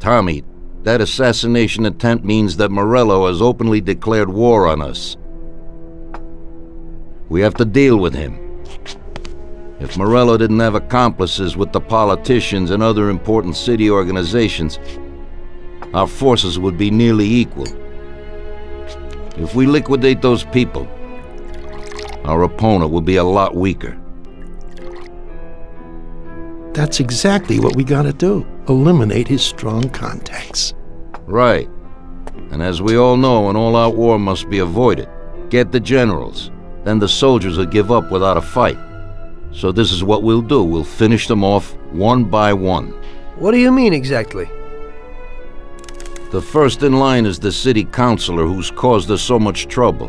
Tommy, that assassination attempt means that Morello has openly declared war on us. We have to deal with him. If Morello didn't have accomplices with the politicians and other important city organizations, our forces would be nearly equal. If we liquidate those people, our opponent will be a lot weaker. That's exactly what we gotta do. Eliminate his strong contacts. Right. And as we all know, an all-out war must be avoided. Get the generals. Then the soldiers will give up without a fight. So this is what we'll do. We'll finish them off one by one. What do you mean exactly? The first in line is the city councilor who's caused us so much trouble.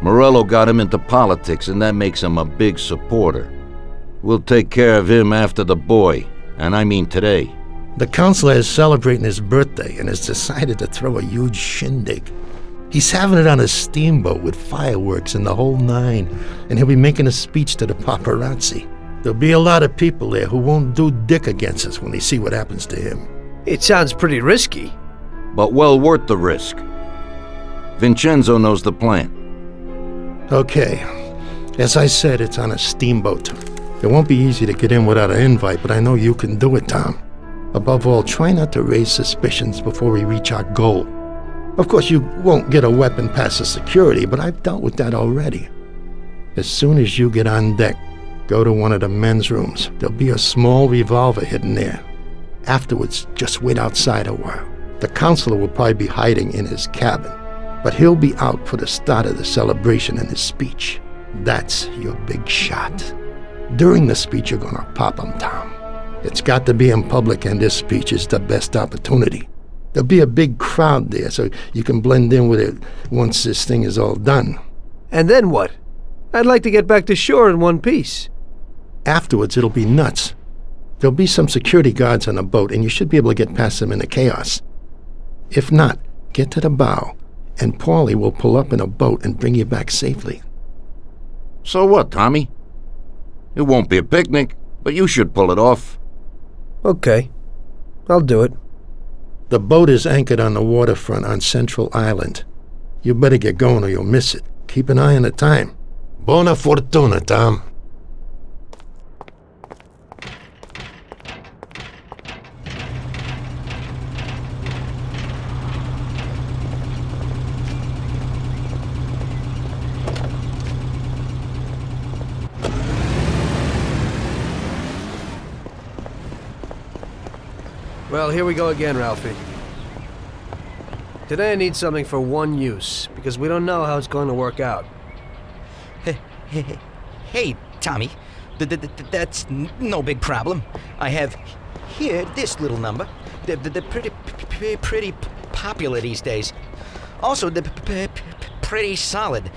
Morello got him into politics, and that makes him a big supporter. We'll take care of him after the boy, and I mean today. The councilor is celebrating his birthday and has decided to throw a huge shindig. He's having it on a steamboat with fireworks and the whole nine, and he'll be making a speech to the paparazzi. There'll be a lot of people there who won't do dick against us when they see what happens to him. It sounds pretty risky. But well worth the risk. Vincenzo knows the plan. Okay. As I said, it's on a steamboat. It won't be easy to get in without an invite, but I know you can do it, Tom. Above all, try not to raise suspicions before we reach our goal. Of course, you won't get a weapon past the security, but I've dealt with that already. As soon as you get on deck, go to one of the men's rooms. There'll be a small revolver hidden there. Afterwards, just wait outside a while. The counselor will probably be hiding in his cabin, but he'll be out for the start of the celebration and his speech. That's your big shot. During the speech, you're gonna pop him, Tom. It's got to be in public, and this speech is the best opportunity. There'll be a big crowd there, so you can blend in with it once this thing is all done. And then what? I'd like to get back to shore in one piece. Afterwards, it'll be nuts. There'll be some security guards on the boat, and you should be able to get past them in the chaos. If not, get to the bow, and Paulie will pull up in a boat and bring you back safely. So what, Tommy? It won't be a picnic, but you should pull it off. Okay. I'll do it. The boat is anchored on the waterfront on Central Island. You better get going or you'll miss it. Keep an eye on the time. Buona fortuna, Tom. Well, here we go again, Ralphie. Today I need something for one use, because we don't know how it's going to work out. Hey, Tommy. That's no big problem. I have here this little number. They're pretty popular these days. Also, they're pretty solid.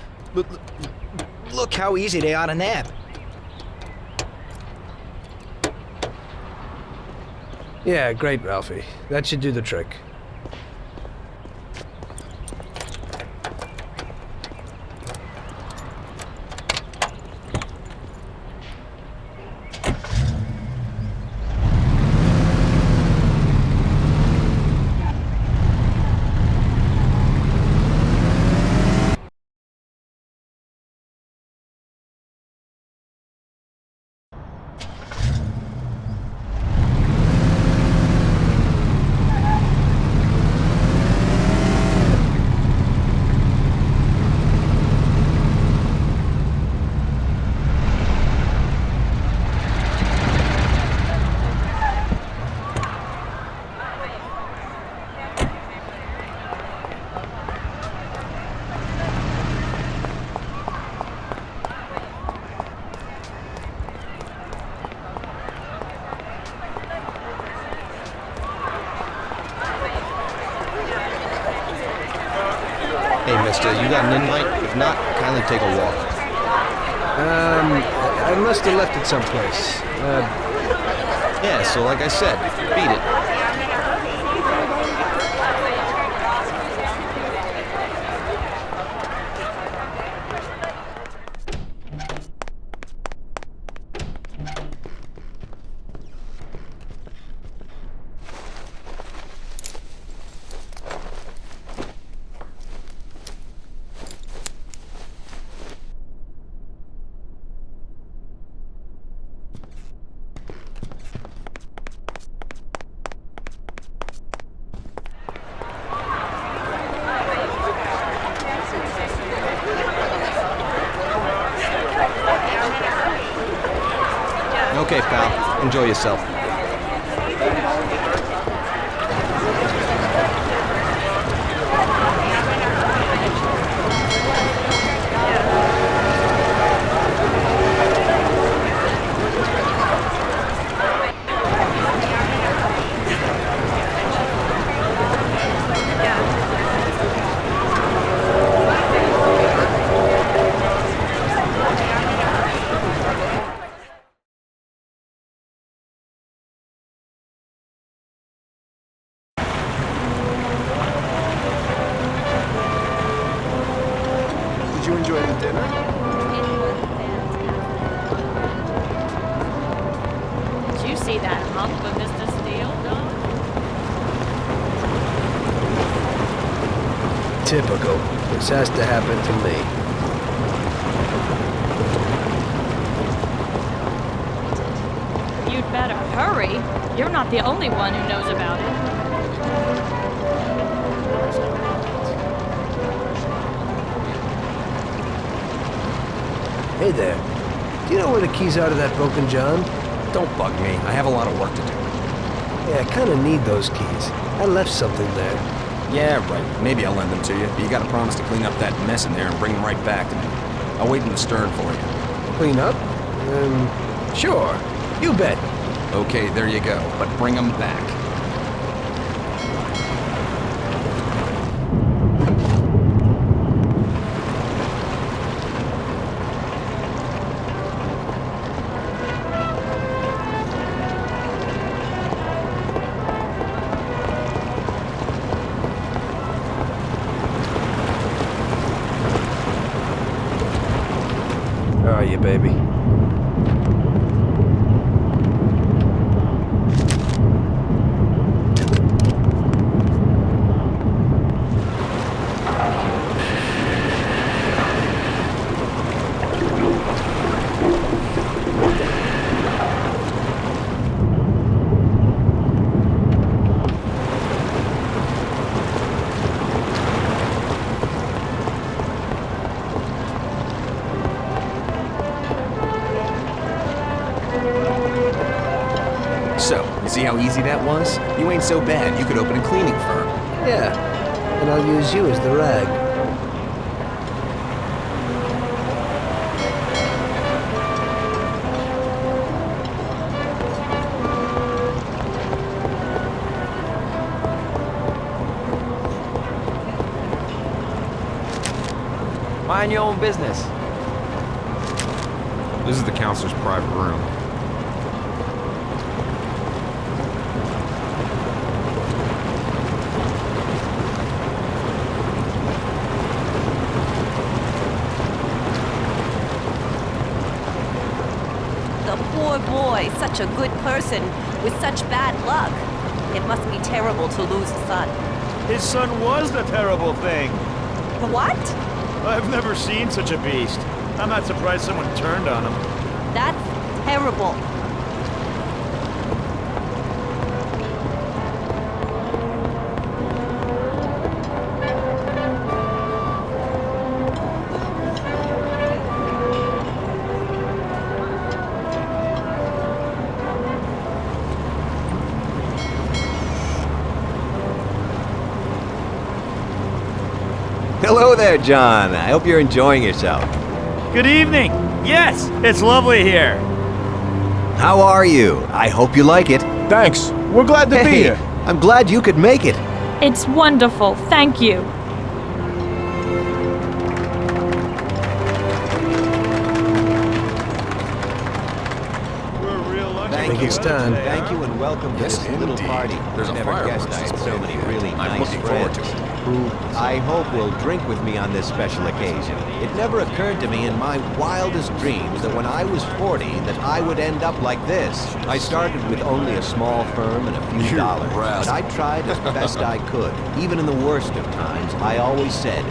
Look how easy they are to nab. Yeah, great, Ralphie. That should do the trick. Hey, mister, you got an invite? If not, kindly take a walk. I must have left it someplace. Yeah, so like I said, beat it. Okay, pal. Enjoy yourself. Did you enjoy the dinner? Did you see that hump of Mr. Steele, dog? Typical. This has to happen to me. You'd better hurry. You're not the only one who knows about it. Hey there. Do you know where the keys are to that broken John? Don't bug me. I have a lot of work to do. Yeah, I kind of need those keys. I left something there. Yeah, right. Maybe I'll lend them to you, but you gotta promise to clean up that mess in there and bring them right back to me. I'll wait in the stern for you. Clean up? Sure. You bet. Okay, there you go. But bring them back. Where are you, baby? So, you see how easy that was? You ain't so bad. You could open a cleaning firm. Yeah. And I'll use you as the rag. Mind your own business. This is the counselor's private room. The poor boy, such a good person, with such bad luck. It must be terrible to lose a son. His son was the terrible thing. What? I've never seen such a beast. I'm not surprised someone turned on him. That's terrible. Hello there, John. I hope you're enjoying yourself. Good evening. Yes, it's lovely here. How are you? I hope you like it. Thanks. We're glad to be Hey, here. I'm glad you could make it. It's wonderful. Thank you. We're real lucky. Think it's time. Thank you and welcome to Yes, this little indeed. party. There's a Never fireworks guessed I had display so many really I'm nice looking forward friends to it. who I hope will drink with me on this special occasion. It never occurred to me in my wildest dreams that when I was 40 that I would end up like this. I started with only a small firm and a few dollars, but I tried as best I could. Even in the worst of times, I always said,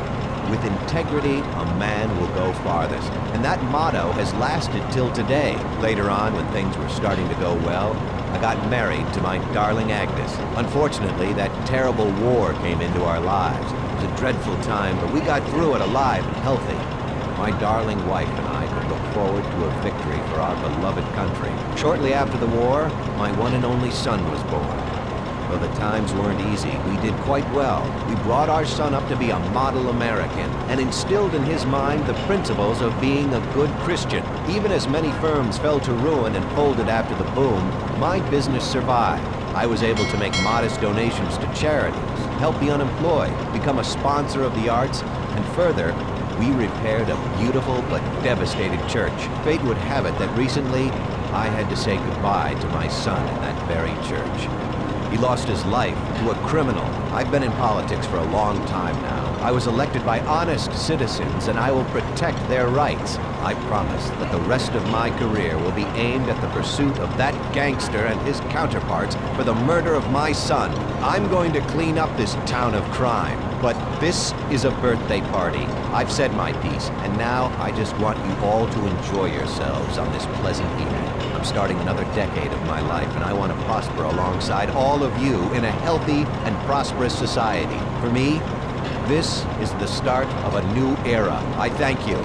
with integrity, a man will go farthest. And that motto has lasted till today. Later on, when things were starting to go well, I got married to my darling Agnes. Unfortunately, that terrible war came into our lives. It was a dreadful time, but we got through it alive and healthy. My darling wife and I look forward to a victory for our beloved country. Shortly after the war, my one and only son was born. Though the times weren't easy, we did quite well. We brought our son up to be a model American and instilled in his mind the principles of being a good Christian. Even as many firms fell to ruin and folded after the boom, my business survived. I was able to make modest donations to charities, help the unemployed, become a sponsor of the arts, and further, we repaired a beautiful but devastated church. Fate would have it that recently, I had to say goodbye to my son in that very church. He lost his life to a criminal. I've been in politics for a long time now. I was elected by honest citizens, and I will protect their rights. I promise that the rest of my career will be aimed at the pursuit of that gangster and his counterparts for the murder of my son. I'm going to clean up this town of crime. But this is a birthday party. I've said my piece, and now I just want you all to enjoy yourselves on this pleasant evening. I'm starting another decade of my life, and I want to prosper alongside all of you in a healthy and prosperous society. For me, this is the start of a new era. I thank you.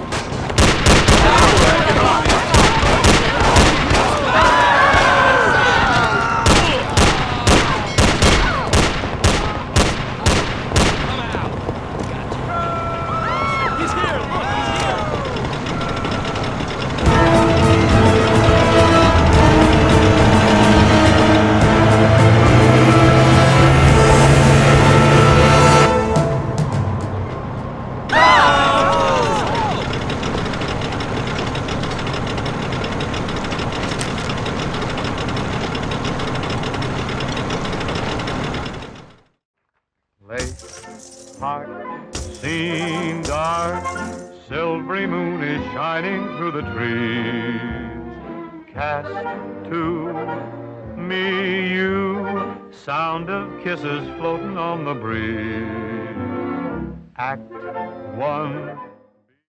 Seen dark, silvery moon is shining through the trees. Cast to me you, sound of kisses floating on the breeze. Act 1.